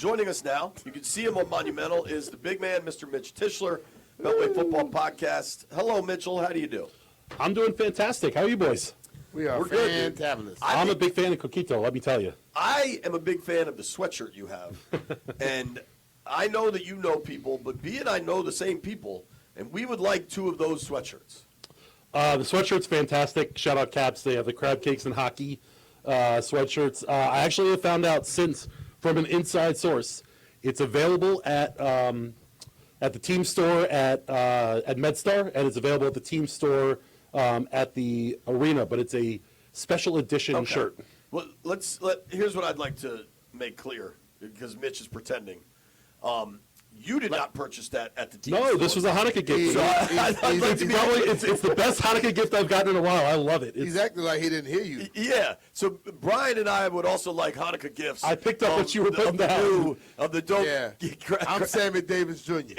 joining us now, you can see him on Monumental, is the big man, Mr. Mitch Tischler, Beltway Football Podcast. Hello, Mitchell. How do you do? I'm doing fantastic. How are you boys? We're fantabulous. I'm a big fan of Coquito, let me tell you. I am a big fan of the sweatshirt you have. And I know that you know people, but B and I know the same people, and we would like 2 of those sweatshirts. The sweatshirt's fantastic. Shout out Caps. They have the crab cakes and hockey sweatshirts. I actually have found out since from an inside source, it's available at the team store at MedStar, and it's available at the team store at the arena. But it's a special edition shirt. Well, here's what I'd like to make clear, because Mitch is pretending. You did not purchase that at the team store. No, this was a Hanukkah gift. It's the best Hanukkah gift I've gotten in a while. I love it. He's acting like he didn't hear you. Yeah. So Brian and I would also like Hanukkah gifts. I picked up what you were putting down. Of the dope. Yeah. I'm Sammy Davis Jr. Give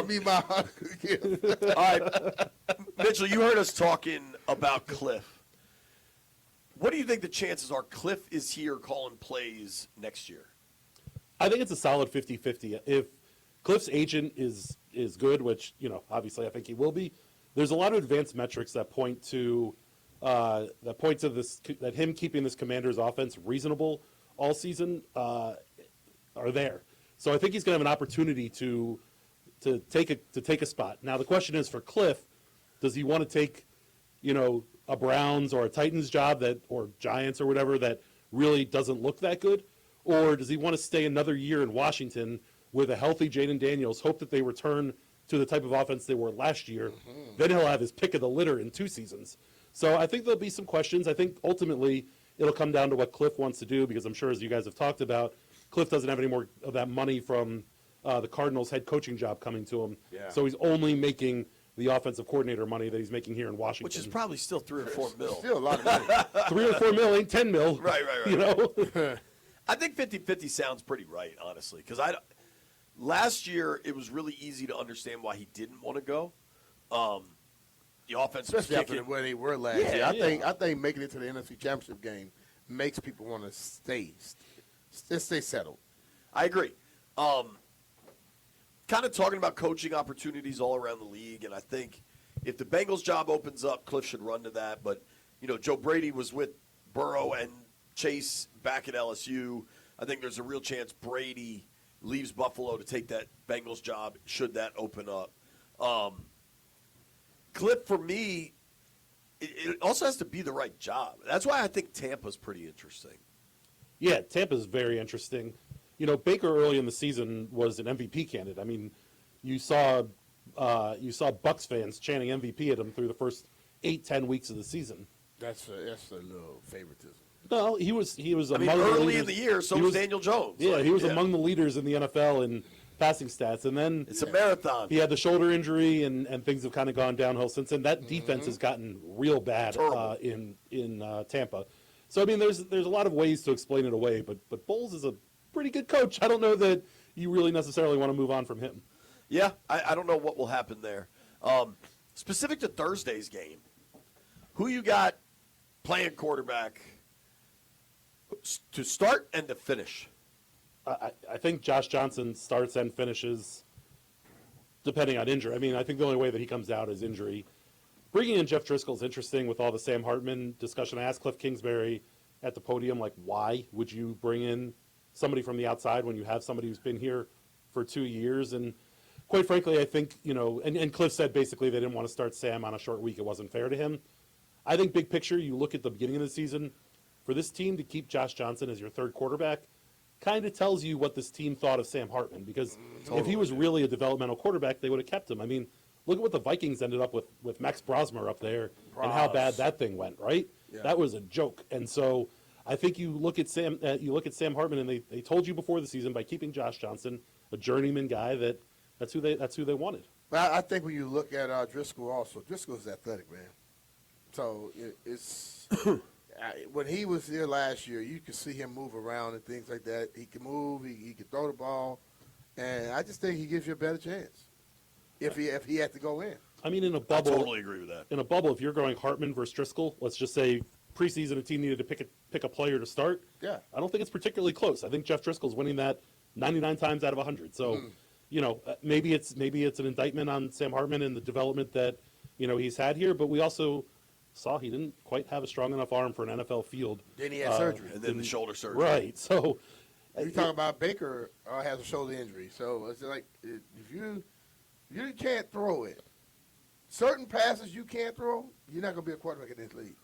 me my Hanukkah gift. All right. Mitchell, you heard us talking about Cliif. What do you think the chances are Cliif is here calling plays next year? I think it's a solid 50-50. If Cliff's agent is good, which, obviously I think he will be, there's a lot of advanced metrics that point to this, that him keeping this Commanders offense reasonable all season are there. So I think he's going to have an opportunity to take a spot. Now the question is for Cliif, does he want to take, a Browns or a Titans job or Giants or whatever that really doesn't look that good? Or does he want to stay another year in Washington with a healthy Jaden Daniels, hope that they return to the type of offense they were last year? Mm-hmm. Then he'll have his pick of the litter in 2 seasons. So I think there'll be some questions. I think ultimately it'll come down to what Cliif wants to do, because I'm sure, as you guys have talked about, Cliif doesn't have any more of that money from the Cardinals' head coaching job coming to him. Yeah. So he's only making the offensive coordinator money that he's making here in Washington. Which is probably still 3 or 4 mil. Still a lot of money. 3 or 4 mil ain't 10 mil. Right. I think 50-50 sounds pretty right, honestly, because last year it was really easy to understand why he didn't want to go. The offense, especially after where they were last year. I think making it to the NFC Championship game makes people want to stay settled. I agree. Kind of talking about coaching opportunities all around the league, and I think if the Bengals job opens up, Cliif should run to that. But Joe Brady was with Burrow and Chase back at LSU. I think there's a real chance Brady leaves Buffalo to take that Bengals job should that open up. Cliif, for me, it also has to be the right job. That's why I think Tampa's pretty interesting. Yeah, Tampa's very interesting. Baker early in the season was an MVP candidate. I mean, you saw Bucs fans chanting MVP at him through the first 8-10 weeks of the season. That's a little favoritism. No, he was among early in the year. So was Daniel Jones. Yeah, he was among the leaders in the NFL in passing stats, and then it's a marathon. He had the shoulder injury, and things have kind of gone downhill since then. That defense has gotten real bad in Tampa. So I mean, there's a lot of ways to explain it away, but Bowles is a pretty good coach. I don't know that you really necessarily want to move on from him. Yeah, I don't know what will happen there. Specific to Thursday's game, who you got playing quarterback to start and to finish? I think Josh Johnson starts and finishes depending on injury. I mean, I think the only way that he comes out is injury. Bringing in Jeff Driscoll is interesting with all the Sam Hartman discussion. I asked Cliif Kingsbury at the podium, why would you bring in somebody from the outside when you have somebody who's been here for 2 years? And quite frankly, I think, and Cliff said basically they didn't want to start Sam on a short week. It wasn't fair to him. I think big picture, you look at the beginning of the season, for this team to keep Josh Johnson as your third quarterback kind of tells you what this team thought of Sam Hartman, because if he was really a developmental quarterback, they would have kept him. I mean, look at what the Vikings ended up with Max Brosmer up there and how bad that thing went, right? Yeah. That was a joke. And so I think you look at Sam Hartman, and they told you before the season by keeping Josh Johnson, a journeyman guy, that's who they wanted. But I think when you look at Driscoll also, Driscoll's athletic, man. So it's when he was there last year, you could see him move around and things like that. He can move, he can throw the ball, and I just think he gives you a better chance if he had to go in. I mean, in a bubble, I totally agree with that. In a bubble, if you're going Hartman versus Driscoll, let's just say preseason a team needed to pick a player to start, Yeah. I don't think it's particularly close. I think Jeff Driscoll's winning that 99 times out of 100. So, maybe it's an indictment on Sam Hartman and the development that he's had here. But we also saw he didn't quite have a strong enough arm for an NFL field. Then he had surgery. And then the shoulder surgery. Right. So, You talk about Baker has a shoulder injury, so it's like if you can't throw it, certain passes you can't throw, you're not gonna be a quarterback in this league.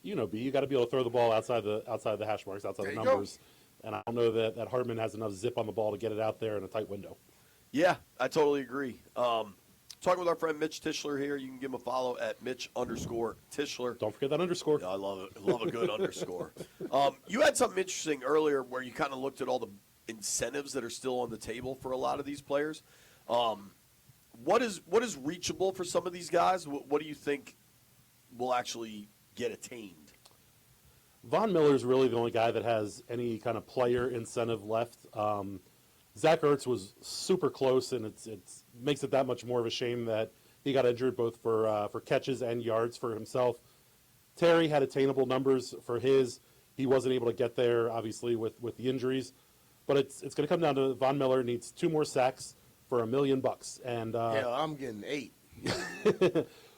B, you got to be able to throw the ball outside the hash marks, outside There the you numbers. And I don't know that Hartman has enough zip on the ball to get it out there in a tight window. Yeah, I totally agree. Talking with our friend Mitch Tischler here. You can give him a follow at Mitch_Tischler. Don't forget that underscore. Yeah, I love it. Love a good underscore. You had something interesting earlier where you kind of looked at all the incentives that are still on the table for a lot of these players. What is reachable for some of these guys? What do you think will actually get attained? Von Miller is really the only guy that has any kind of player incentive left. Zach Ertz was super close, and it makes it that much more of a shame that he got injured both for catches and yards for himself. Terry had attainable numbers for his. He wasn't able to get there, obviously, with the injuries. But it's going to come down to Von Miller needs 2 more sacks for $1 million. And I'm getting 8.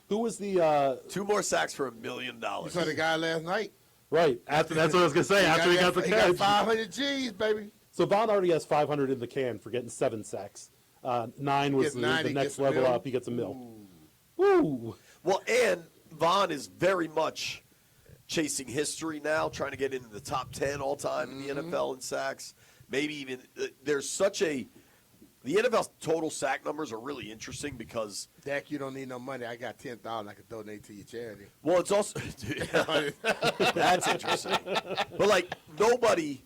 who was the 2 more sacks for $1 million. You saw the guy last night. right? That's what I was going to say. After he got the he catch, got 500 G's, baby. so Von already has 500 in the can for getting 7 sacks. 9 was Gets 9, the he next gets a level mil. up. He gets a mil. Woo! Well, and Vaughn is very much chasing history now, trying to get into the top 10 all time in the NFL in sacks. Maybe even there's such a the NFL's total sack numbers are really interesting because Dak, you don't need no money. I got 10,000 I could donate to your charity. well, it's also that's interesting. But like nobody,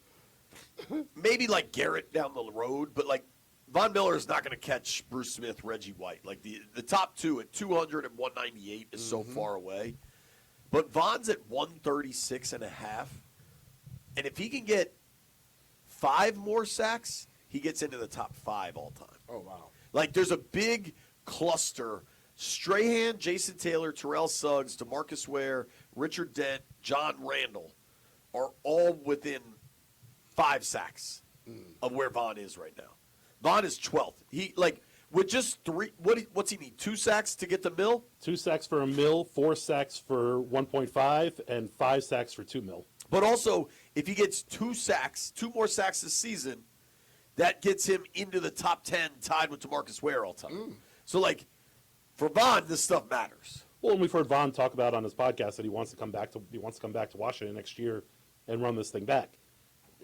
maybe like Garrett down the road, but like Von Miller is not going to catch Bruce Smith, Reggie White. Like the top 2 at 200 and 198 is so far away. But Von's at 136 and a half. And if he can get 5 more sacks, he gets into the top 5 all time. Oh, wow. Like there's a big cluster. Strahan, Jason Taylor, Terrell Suggs, DeMarcus Ware, Richard Dent, John Randall are all within 5 sacks of where Von is right now. Von is 12th. He with just 3. What's he need? 2 sacks to get the mill? 2 sacks for $1 million, 4 sacks for 1.5, and 5 sacks for $2 million. But also, if he gets 2 more sacks this season, that gets him into the top 10, tied with DeMarcus Ware all time. So, like, for Von, this stuff matters. Well, and we've heard Von talk about on his podcast that he wants to come back to Washington next year and run this thing back.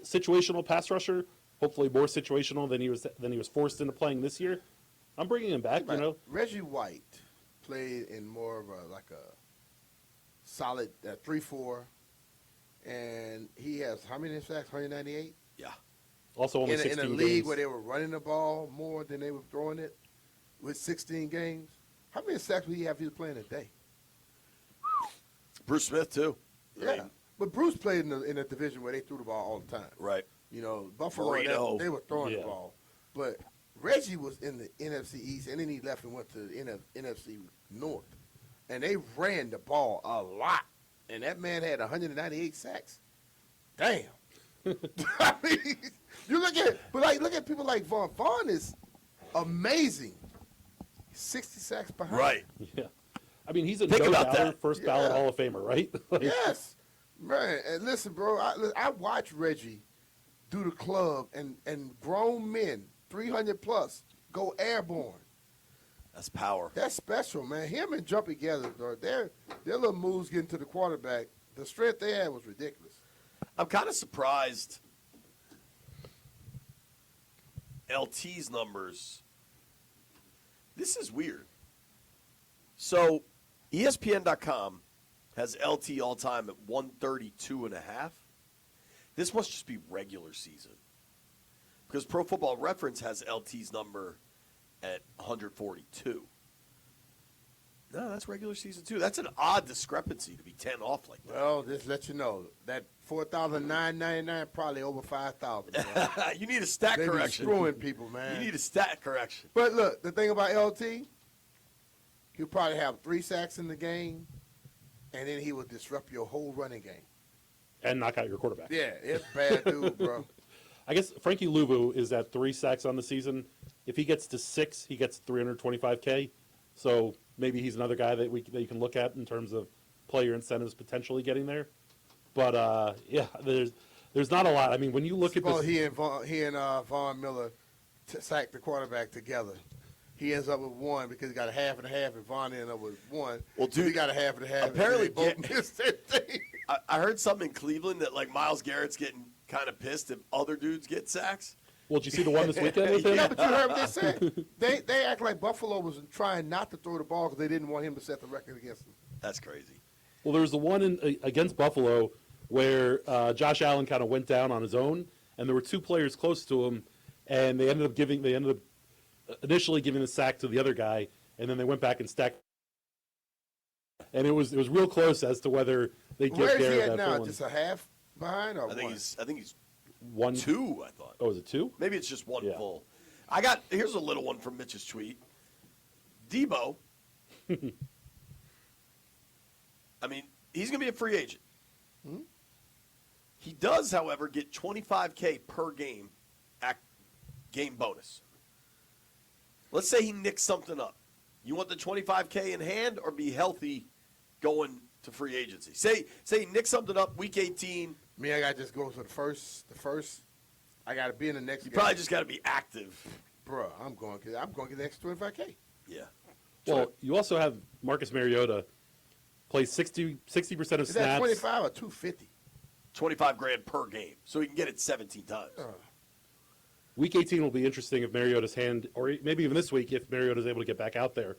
Situational pass rusher, hopefully more situational than he was forced into playing this year. I'm bringing him back. Reggie White played in more of a solid 3-4, and he has how many sacks? 198. Yeah. Also, only in 16 a league games. where they were running the ball more than they were throwing it, with 16 games. How many sacks would he have if he was playing a day? Bruce Smith, too. Yeah, but Bruce played in a division where they threw the ball all the time. Right. Buffalo, Marino. they were throwing the ball. But Reggie was in the NFC East, and then he left and went to the NFC North. And they ran the ball a lot. And that man had 198 sacks. Damn. I mean, you look at people like Vaughn. Vaughn is amazing. 60 sacks behind. Right. Yeah. I mean, he's a Think no about doubter, that. first ballot Hall of Famer, right? Yes. Man, and listen, bro, I watched Reggie do the club and grown men, 300 plus, go airborne. That's power. That's special, man. Him and Jumpy together, bro, their little moves getting to the quarterback, the strength they had was ridiculous. I'm kind of surprised LT's numbers. This is weird. So ESPN.com has LT all time at 132.5. This must just be regular season. Because Pro Football Reference has LT's number at 142. No, that's regular season too. That's an odd discrepancy to be 10 off like that. Well, just let you know, that 4,999 probably over 5,000. You need a stat They be correction. screwing people, man. You need a stat correction. But look, the thing about LT, he'll probably have 3 sacks in the game, and then he will disrupt your whole running game. And knock out your quarterback. Yeah, it's bad dude, bro. I guess Frankie Louvu is at 3 sacks on the season. If he gets to 6, he gets $325K. So maybe he's another guy that you can look at in terms of player incentives potentially getting there. But yeah, there's not a lot. I mean, when you look at this, he and Von Miller sacked the quarterback together. He ends up with 1 because he got a half and a half, and Von ended up with 1. Well, dude, he got a half and a half. apparently, and they both missed that thing. I heard something in Cleveland that like Myles Garrett's getting kind of pissed if other dudes get sacks. well, did you see the one this weekend with him? Yeah, but you heard what they said. They act like Buffalo was trying not to throw the ball because they didn't want him to set the record against them. That's crazy. Well, there was the one against Buffalo where Josh Allen kind of went down on his own, and there were 2 players close to him, and they ended up initially giving the sack to the other guy, and then they went back and stacked. And it was real close as to whether they give Where is he Garrett at that now? full Just a half behind or I think one? he's 1. 2. I thought. Oh, is it 2? Maybe it's just 1 Yeah. full. Here's a little one from Mitch's tweet. Debo. I mean, he's going to be a free agent. Hmm? He does, however, get $25K per game game bonus. Let's say he nicks something up. You want the $25K in hand or be healthy going to free agency? Say he nicks something up week 18. Me, I got to just go to the first. I got to be in the next You game. probably just got to be active. Bro, I'm going to get the extra $25K. Yeah. Well, you also have Marcus Mariota play 60% of Is that snaps. 25 or 250? $25,000 per game, so he can get it 17 times. Week 18 will be interesting if Mariota's hand, or maybe even this week if Mariota's able to get back out there.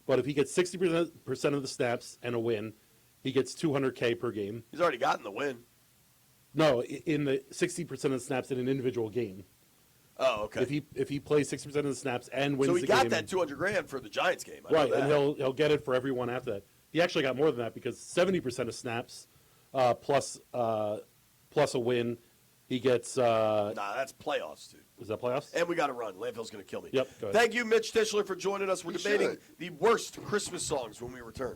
But if he gets 60% of the snaps and a win, he gets $200K per game. He's already gotten the win. No, in the 60% of the snaps in an individual game. Oh, okay. If he plays 60% of the snaps and wins So the he game, got that $200,000 for the Giants game. I know right, that. and he'll get it for everyone after that. He actually got more than that because 70% of snaps plus a win, he gets. Nah, that's playoffs, dude. Is that playoffs? And we got to run. Landfill's going to kill me. Yep, go ahead. Thank you, Mitch Tischler, for joining us. We're We debating should. the worst Christmas songs when we return.